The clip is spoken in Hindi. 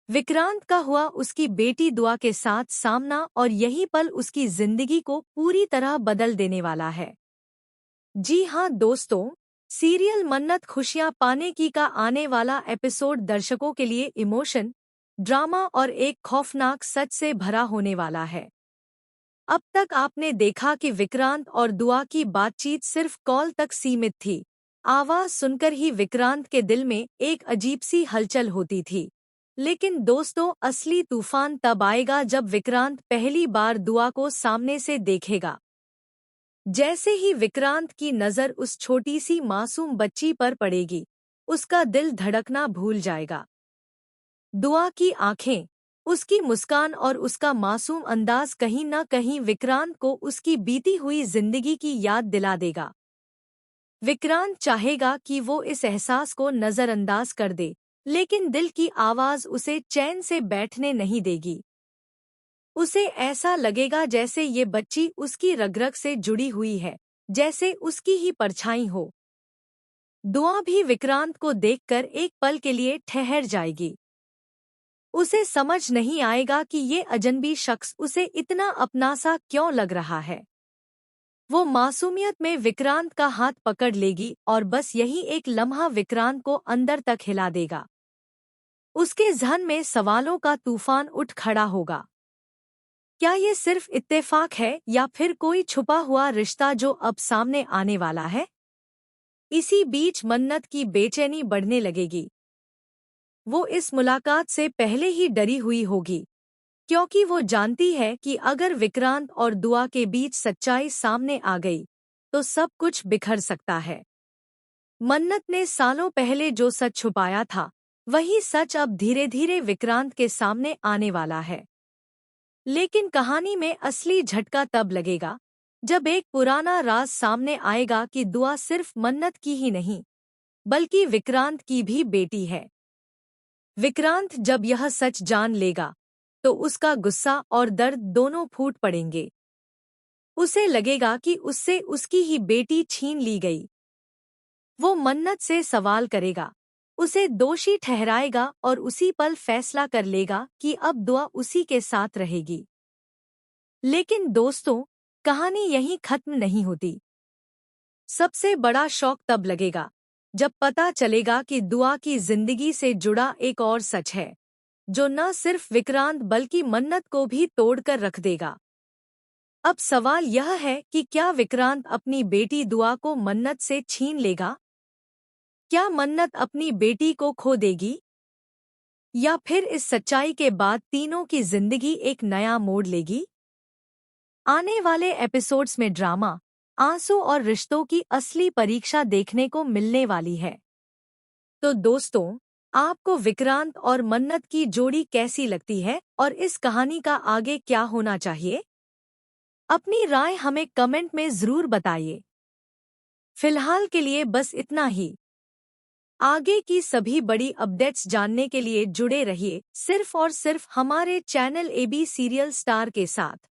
विक्रांत का हुआ उसकी बेटी दुआ के साथ सामना और यही पल उसकी जिंदगी को पूरी तरह बदल देने वाला है। जी हाँ दोस्तों, सीरियल मन्नत खुशियाँ पाने की का आने वाला एपिसोड दर्शकों के लिए इमोशन, ड्रामा और एक खौफनाक सच से भरा होने वाला है। अब तक आपने देखा कि विक्रांत और दुआ की बातचीत सिर्फ कॉल तक सीमित थी। आवाज सुनकर ही विक्रांत के दिल में एक अजीब सी हलचल होती थी। लेकिन दोस्तों, असली तूफान तब आएगा जब विक्रांत पहली बार दुआ को सामने से देखेगा। जैसे ही विक्रांत की नज़र उस छोटी सी मासूम बच्ची पर पड़ेगी, उसका दिल धड़कना भूल जाएगा। दुआ की आंखें, उसकी मुस्कान और उसका मासूम अंदाज कहीं न कहीं विक्रांत को उसकी बीती हुई जिंदगी की याद दिला देगा। विक्रांत चाहेगा कि वो इस एहसास को नज़रअंदाज कर दे, लेकिन दिल की आवाज़ उसे चैन से बैठने नहीं देगी। उसे ऐसा लगेगा जैसे ये बच्ची उसकी रग-रग से जुड़ी हुई है, जैसे उसकी ही परछाई हो। दुआ भी विक्रांत को देखकर एक पल के लिए ठहर जाएगी। उसे समझ नहीं आएगा कि ये अजनबी शख्स उसे इतना अपना-सा क्यों लग रहा है। वो मासूमियत में विक्रांत का हाथ पकड़ लेगी और बस यही एक लम्हा विक्रांत को अंदर तक हिला देगा। उसके ज़हन में सवालों का तूफान उठ खड़ा होगा। क्या ये सिर्फ इत्तेफाक है या फिर कोई छुपा हुआ रिश्ता जो अब सामने आने वाला है? इसी बीच मन्नत की बेचैनी बढ़ने लगेगी। वो इस मुलाकात से पहले ही डरी हुई होगी, क्योंकि वो जानती है कि अगर विक्रांत और दुआ के बीच सच्चाई सामने आ गई, तो सब कुछ बिखर सकता है। मन्नत ने सालों पहले जो सच छुपाया था, वही सच अब धीरे-धीरे विक्रांत के सामने आने वाला है। लेकिन कहानी में असली झटका तब लगेगा, जब एक पुराना राज सामने आएगा कि दुआ सिर्फ मन्नत की ही नहीं, बल्कि विक्रांत की भी बेटी है। विक्रांत जब यह सच जान लेगा, तो उसका गुस्सा और दर्द दोनों फूट पड़ेंगे। उसे लगेगा कि उससे उसकी ही बेटी छीन ली गई। वो मन्नत से सवाल करेगा, उसे दोषी ठहराएगा और उसी पल फैसला कर लेगा कि अब दुआ उसी के साथ रहेगी। लेकिन दोस्तों, कहानी यहीं खत्म नहीं होती। सबसे बड़ा शौक तब लगेगा, जब पता चलेगा कि दुआ की जिंदगी से जुड़ा एक और सच है, जो न सिर्फ विक्रांत बल्कि मन्नत को भी तोड़कर रख देगा। अब सवाल यह है कि क्या विक्रांत अपनी बेटी दुआ को मन्नत से छीन लेगा? क्या मन्नत अपनी बेटी को खो देगी? या फिर इस सच्चाई के बाद तीनों की जिंदगी एक नया मोड़ लेगी? आने वाले एपिसोड्स में ड्रामा, आंसू और रिश्तों की असली परीक्षा देखने को मिलने वाली है। तो दोस्तों, आपको विक्रांत और मन्नत की जोड़ी कैसी लगती है और इस कहानी का आगे क्या होना चाहिए? अपनी राय हमें कमेंट में ज़रूर बताइए। फिलहाल के लिए बस इतना ही। आगे की सभी बड़ी अपडेट्स जानने के लिए जुड़े रहिए सिर्फ और सिर्फ हमारे चैनल एबी सीरियल स्टार के साथ।